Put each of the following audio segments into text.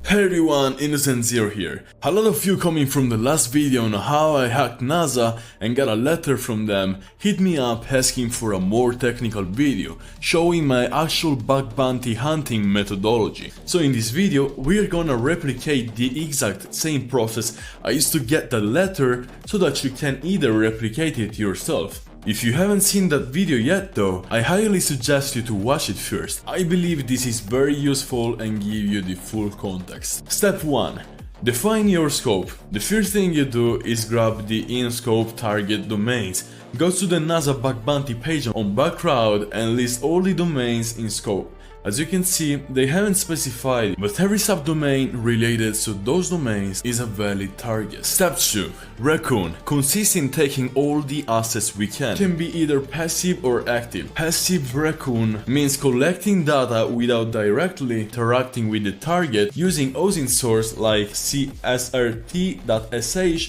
Hey everyone, Innocent0 here. A lot of you coming from the last video on how I hacked NASA and got a letter from them hit me up asking for a more technical video showing my actual bug bounty hunting methodology. So in this video we're gonna replicate the exact same process I used to get the letter so that you can either replicate it yourself. If you haven't seen that video yet though, I highly suggest you to watch it first. I believe this is very useful and give you the full context. Step 1. Define your scope. The first thing you do is grab the in-scope target domains. Go to the NASA bug bounty page on Bugcrowd and list all the domains in scope. As you can see, they haven't specified, but every subdomain related to those domains is a valid target. Step 2. Raccoon consists in taking all the assets we can. It can be either passive or active. Passive raccoon means collecting data without directly interacting with the target using OSINT source like csrt.sh,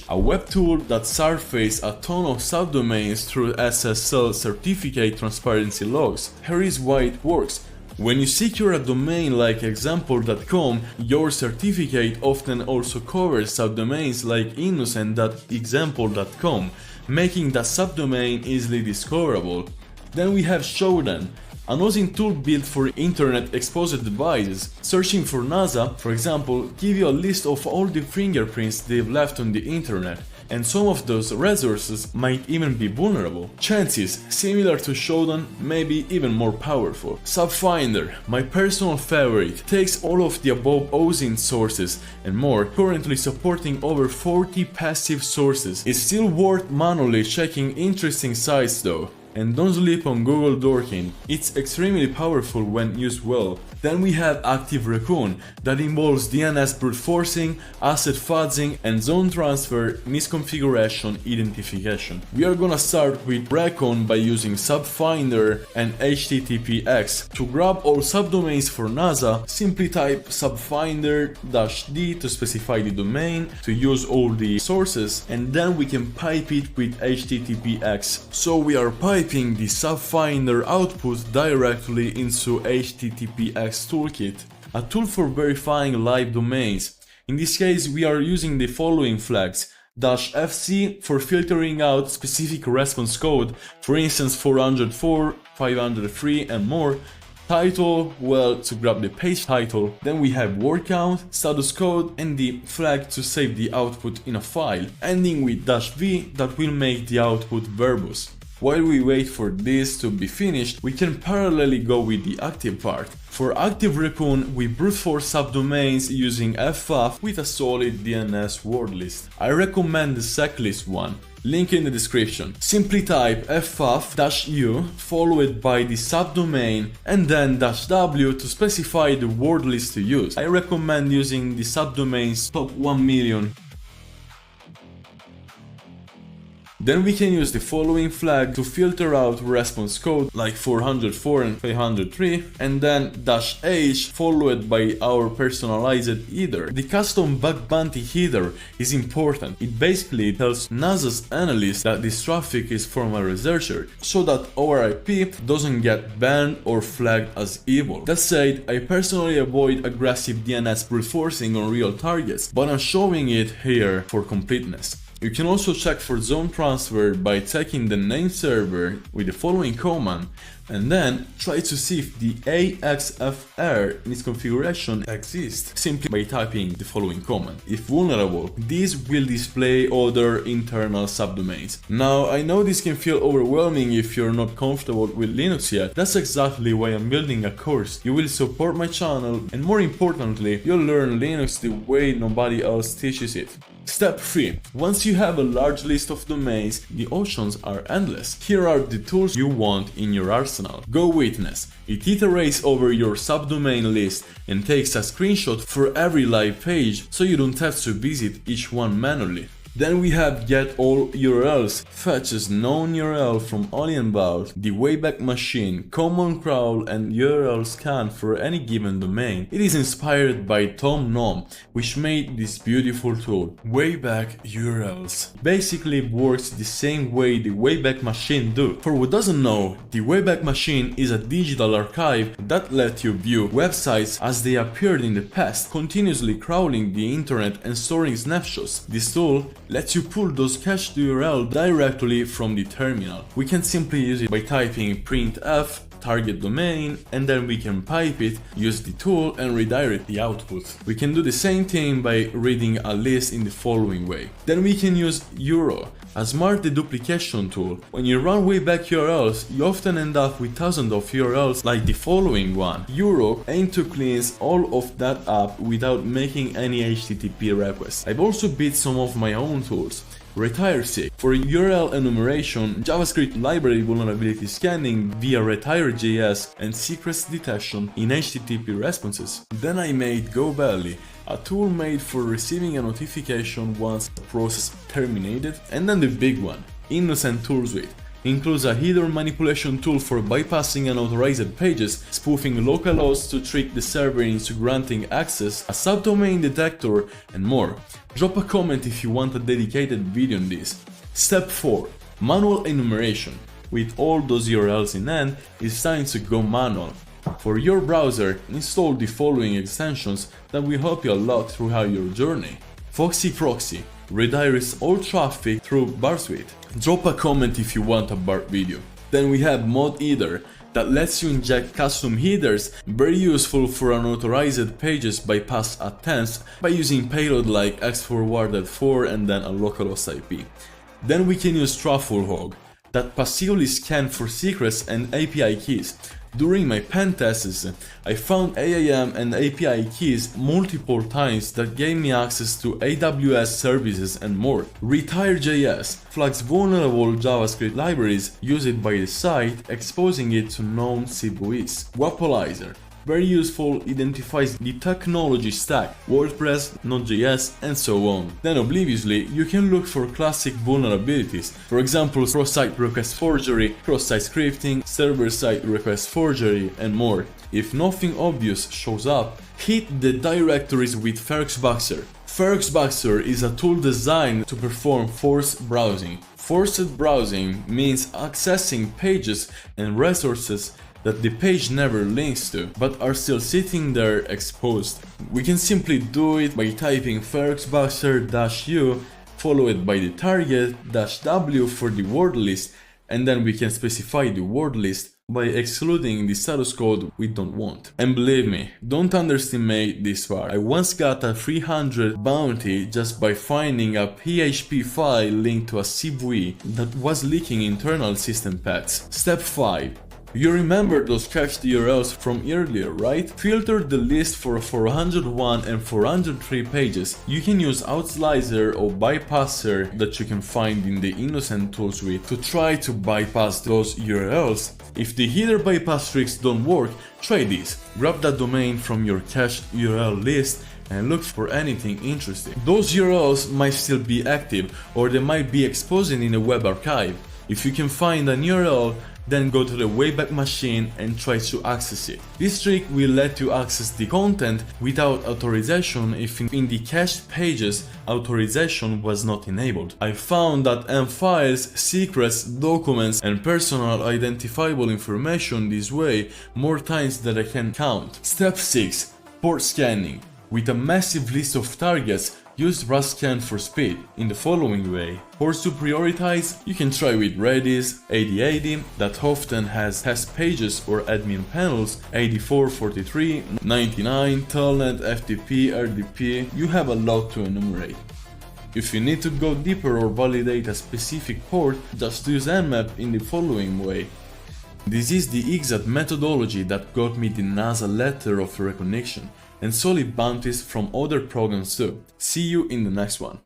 a web tool that surfaces a ton of subdomains through SSL certificate transparency logs. Here is why it works. When you secure a domain like example.com, your certificate often also covers subdomains like innocent.example.com, making that subdomain easily discoverable. Then we have Shodan, an OSINT tool built for internet exposed devices. Searching for NASA, for example, give you a list of all the fingerprints they've left on the internet, and some of those resources might even be vulnerable. Chances, similar to Shodan, maybe even more powerful. Subfinder, my personal favorite, takes all of the above OSINT sources and more, currently supporting over 40 passive sources. It's still worth manually checking interesting sites though. And don't sleep on Google Dorking, it's extremely powerful when used well. Then we have Active Raccoon, that involves DNS brute forcing, asset fuzzing, and zone transfer misconfiguration identification. We are gonna start with Raccoon by using Subfinder and HTTPX. To grab all subdomains for NASA, simply type subfinder-d to specify the domain, to use all the sources, and then we can pipe it with HTTPX. So we are piping the Subfinder output directly into HTTPX toolkit, a tool for verifying live domains. In this case we are using the following flags: -fc for filtering out specific response code, for instance 404, 503 and more. Title, well, to grab the page title. Then we have word count, status code, and the flag to save the output in a file, ending with -v that will make the output verbose. While we wait for this to be finished, we can parallelly go with the active part. For Active Raccoon, we brute force subdomains using ffaf with a solid DNS word list. I recommend the seclist one. Link in the description. Simply type ffaf-u followed by the subdomain and then -w to specify the word list to use. I recommend using the subdomains top 1 million. Then we can use the following flag to filter out response code like 404 and 503, and then -h followed by our personalized header. The custom bug bounty header is important. It basically tells NASA's analysts that this traffic is from a researcher, so that our IP doesn't get banned or flagged as evil. That said, I personally avoid aggressive DNS brute forcing on real targets, but I'm showing it here for completeness. You can also check for zone transfer by checking the name server with the following command, and then try to see if the AXFR misconfiguration exists simply by typing the following command. If vulnerable, this will display other internal subdomains. Now, I know this can feel overwhelming if you're not comfortable with Linux yet. That's exactly why I'm building a course. You will support my channel, and more importantly, you'll learn Linux the way nobody else teaches it. Step 3. Once you have a large list of domains, the options are endless. Here are the tools you want in your arsenal. Go Witness. It iterates over your subdomain list and takes a screenshot for every live page, so you don't have to visit each one manually. Then we have get all URLs, fetches known URL from Alien Vault, the Wayback Machine, common crawl and URL scan for any given domain. It is inspired by Tom Nom, which made this beautiful tool. Wayback URLs basically works the same way the Wayback Machine do. For who doesn't know, the Wayback Machine is a digital archive that lets you view websites as they appeared in the past, continuously crawling the internet and storing snapshots. This tool lets you pull those cached URL directly from the terminal. We can simply use it by typing printf target domain, and then we can pipe it, use the tool and redirect the output. We can do the same thing by reading a list in the following way. Then we can use Euro, a smart deduplication tool. When you run Wayback URLs, you often end up with thousands of URLs like the following one. Euro aims to cleanse all of that up without making any HTTP requests. I've also built some of my own tools. RetireSec for URL enumeration, JavaScript library vulnerability scanning via retire.js, and secrets detection in HTTP responses. Then I made GoBelly, a tool made for receiving a notification once the process terminated. And then the big one, Innocent Tool Suite. Includes a header manipulation tool for bypassing unauthorized pages, spoofing localhosts to trick the server into granting access, a subdomain detector, and more. Drop a comment if you want a dedicated video on this. Step 4. Manual enumeration. With all those URLs in hand, it's time to go manual. For your browser, install the following extensions that will help you a lot throughout your journey. Foxy Proxy redirects all traffic through bar suite. Drop a comment if you want a bar video. Then we have Mod Header that lets you inject custom headers, very useful for unauthorized pages bypass attempts by using payload like x-forwarded4 and then a localhost IP. Then we can use TruffleHog that passively scan for secrets and API keys. During my pen tests, I found AIM and API keys multiple times that gave me access to AWS services and more. Retire.js flags vulnerable JavaScript libraries used by the site, exposing it to known CVEs. AuthSlicer, very useful, identifies the technology stack, WordPress, Node.js, and so on. Then obliviously, you can look for classic vulnerabilities, for example cross-site request forgery, cross-site scripting, server-side request forgery, and more. If nothing obvious shows up, hit the directories with FerxBuxer. FerxBuxer is a tool designed to perform forced browsing. Forced browsing means accessing pages and resources that the page never links to, but are still sitting there exposed. We can simply do it by typing FerxBuxer-u, followed by the target-w for the word list, and then we can specify the word list by excluding the status code we don't want. And believe me, don't underestimate this part. I once got a 300 bounty just by finding a PHP file linked to a CVE that was leaking internal system paths. Step 5. You remember those cached URLs from earlier, right? Filter the list for 401 and 403 pages. You can use AuthSlicer or Bypasser that you can find in the Innocent Tool Suite to try to bypass those URLs. If the header bypass tricks don't work, try this. Grab that domain from your cached URL list and look for anything interesting. Those URLs might still be active, or they might be exposed in a web archive. If you can find an URL, then go to the Wayback Machine and try to access it. This trick will let you access the content without authorization if in the cached pages authorization was not enabled. I found that files, secrets, documents and personal identifiable information this way more times than I can count. Step 6. Port scanning. With a massive list of targets, use RASScan for speed in the following way. Ports to prioritize, you can try with Redis, 8080 that often has test pages or admin panels, 8443, 99, Telnet, FTP, RDP, you have a lot to enumerate. If you need to go deeper or validate a specific port, just use Nmap in the following way. This is the exact methodology that got me the NASA letter of recognition and solid bounties from other programs too. See you in the next one.